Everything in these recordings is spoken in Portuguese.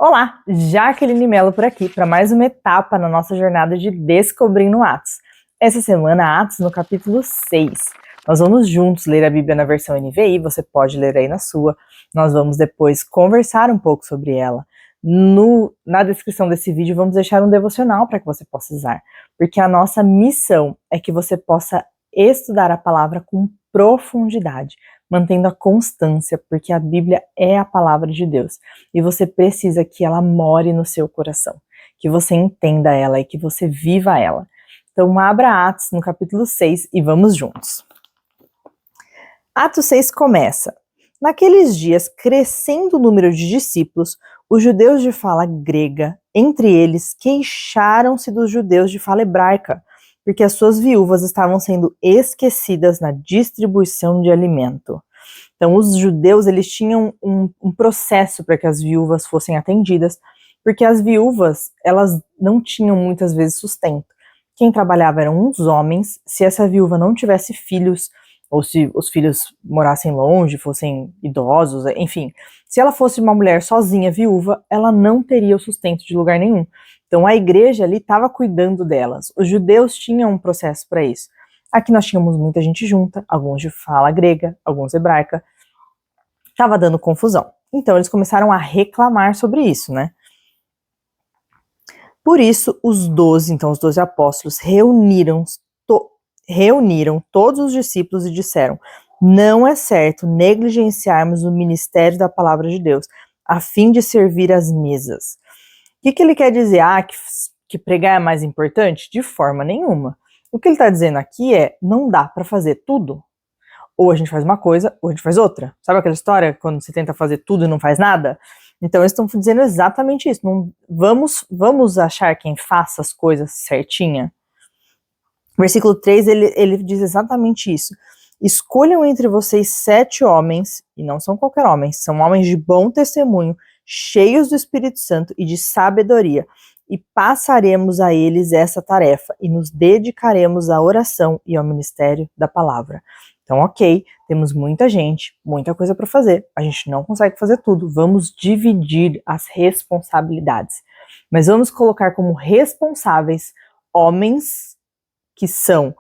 Olá, Jaqueline Mello por aqui para mais uma etapa na nossa jornada de Descobrindo Atos. Essa semana, Atos no capítulo 6. Nós vamos juntos ler a Bíblia na versão NVI, você pode ler aí na sua. Nós vamos depois conversar um pouco sobre ela. Na descrição desse vídeo vamos deixar um devocional para que você possa usar, porque a nossa missão é que você possa estudar a palavra com profundidade, mantendo a constância, porque a Bíblia é a palavra de Deus e você precisa que ela more no seu coração, que você entenda ela e que você viva ela. Então abra Atos no capítulo 6 e vamos juntos. Atos 6 começa: naqueles dias, crescendo o número de discípulos, os judeus de fala grega, entre eles, queixaram-se dos judeus de fala hebraica, porque as suas viúvas estavam sendo esquecidas na distribuição de alimento. Então, os judeus, eles tinham um processo para que as viúvas fossem atendidas, porque as viúvas, elas não tinham muitas vezes sustento. Quem trabalhava eram os homens. Se essa viúva não tivesse filhos, ou se os filhos morassem longe, fossem idosos, enfim, se ela fosse uma mulher sozinha, viúva, ela não teria o sustento de lugar nenhum. Então a igreja ali estava cuidando delas. Os judeus tinham um processo para isso. Aqui nós tínhamos muita gente junta, alguns de fala grega, alguns hebraica. Estava dando confusão. Então eles começaram a reclamar sobre isso, né? Por isso os 12 apóstolos reuniram todos os discípulos e disseram: não é certo negligenciarmos o ministério da palavra de Deus, a fim de servir às mesas. O que ele quer dizer? Que pregar é mais importante? De forma nenhuma. O que ele está dizendo aqui é: não dá para fazer tudo. Ou a gente faz uma coisa, ou a gente faz outra. Sabe aquela história quando você tenta fazer tudo e não faz nada? Então eles estão dizendo exatamente isso. Não, vamos achar quem faça as coisas certinha. Versículo 3, ele diz exatamente isso. Escolham entre vocês 7 homens, e não são qualquer homens, são homens de bom testemunho, cheios do Espírito Santo e de sabedoria, e passaremos a eles essa tarefa, e nos dedicaremos à oração e ao ministério da palavra. Então, ok, temos muita gente, muita coisa para fazer, a gente não consegue fazer tudo, vamos dividir as responsabilidades. Mas vamos colocar como responsáveis homens que são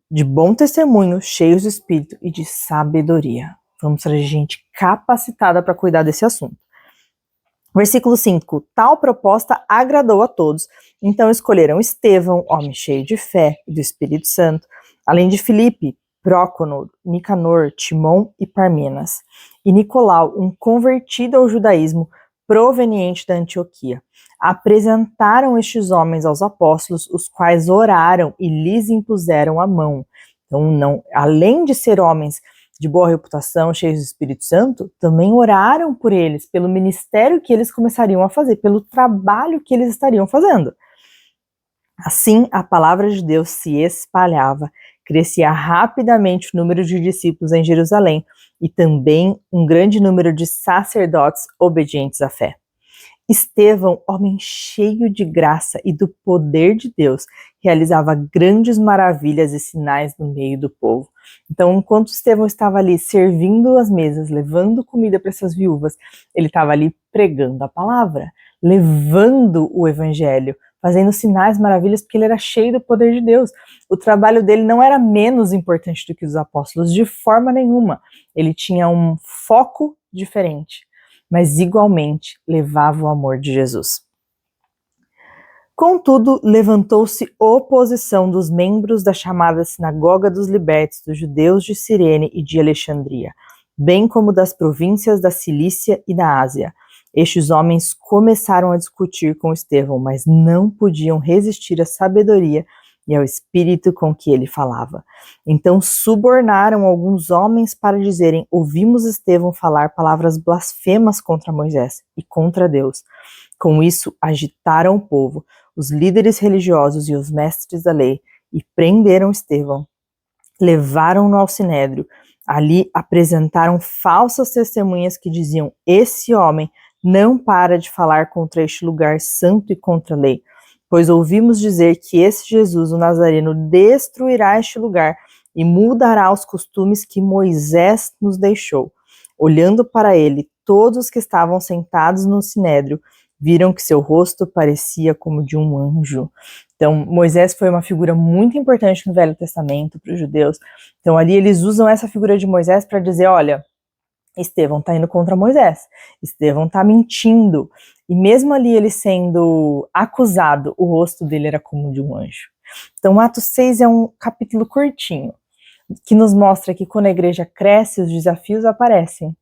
de bom testemunho, cheios de espírito e de sabedoria. Vamos trazer gente capacitada para cuidar desse assunto. Versículo 5. Tal proposta agradou a todos, então escolheram Estevão, homem cheio de fé e do Espírito Santo, além de Filipe, Prócono, Nicanor, Timon e Parmenas, e Nicolau, um convertido ao judaísmo proveniente da Antioquia. Apresentaram estes homens aos apóstolos, os quais oraram e lhes impuseram a mão. Então, além de ser homens de boa reputação, cheios do Espírito Santo, também oraram por eles, pelo ministério que eles começariam a fazer, pelo trabalho que eles estariam fazendo. Assim, a palavra de Deus se espalhava, crescia rapidamente o número de discípulos em Jerusalém e também um grande número de sacerdotes obedientes à fé. Estevão, homem cheio de graça e do poder de Deus, realizava grandes maravilhas e sinais no meio do povo. Então, enquanto Estevão estava ali servindo as mesas, levando comida para essas viúvas, ele estava ali pregando a palavra, levando o evangelho, fazendo sinais, maravilhas, porque ele era cheio do poder de Deus. O trabalho dele não era menos importante do que os apóstolos, de forma nenhuma. Ele tinha um foco diferente, mas igualmente levava o amor de Jesus. Contudo, levantou-se oposição dos membros da chamada Sinagoga dos Libertos, dos judeus de Cirene e de Alexandria, bem como das províncias da Cilícia e da Ásia. Estes homens começaram a discutir com Estevão, mas não podiam resistir à sabedoria e ao espírito com que ele falava. Então subornaram alguns homens para dizerem: ouvimos Estevão falar palavras blasfemas contra Moisés e contra Deus. Com isso, agitaram o povo, os líderes religiosos e os mestres da lei, e prenderam Estevão. Levaram-no ao sinédrio. Ali apresentaram falsas testemunhas que diziam: esse homem não para de falar contra este lugar santo e contra a lei, pois ouvimos dizer que esse Jesus, o Nazareno, destruirá este lugar e mudará os costumes que Moisés nos deixou. Olhando para ele, todos que estavam sentados no sinédrio viram que seu rosto parecia como de um anjo. Então, Moisés foi uma figura muito importante no Velho Testamento para os judeus. Então, ali eles usam essa figura de Moisés para dizer, olha, Estevão está indo contra Moisés, Estevão está mentindo. E mesmo ali ele sendo acusado, o rosto dele era como de um anjo. Então, Atos 6 é um capítulo curtinho, que nos mostra que quando a igreja cresce, os desafios aparecem.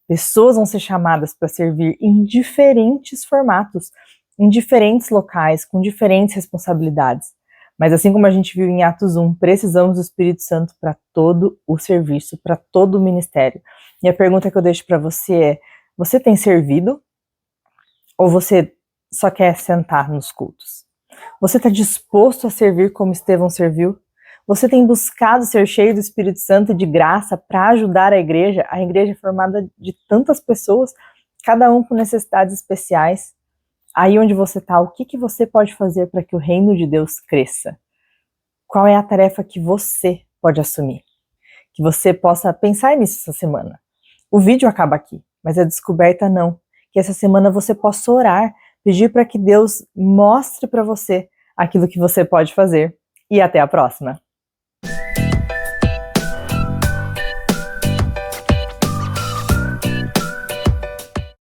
Pessoas vão ser chamadas para servir em diferentes formatos, em diferentes locais, com diferentes responsabilidades. Mas assim como a gente viu em Atos 1, precisamos do Espírito Santo para todo o serviço, para todo o ministério. E a pergunta que eu deixo para você é, você tem servido? Ou você só quer sentar nos cultos? Você está disposto a servir como Estevão serviu? Você tem buscado ser cheio do Espírito Santo e de graça para ajudar a igreja? A igreja é formada de tantas pessoas, cada um com necessidades especiais. Aí onde você está, o que você pode fazer para que o reino de Deus cresça? Qual é a tarefa que você pode assumir? Que você possa pensar nisso essa semana. O vídeo acaba aqui, mas a descoberta não. Que essa semana você possa orar, pedir para que Deus mostre para você aquilo que você pode fazer. E até a próxima!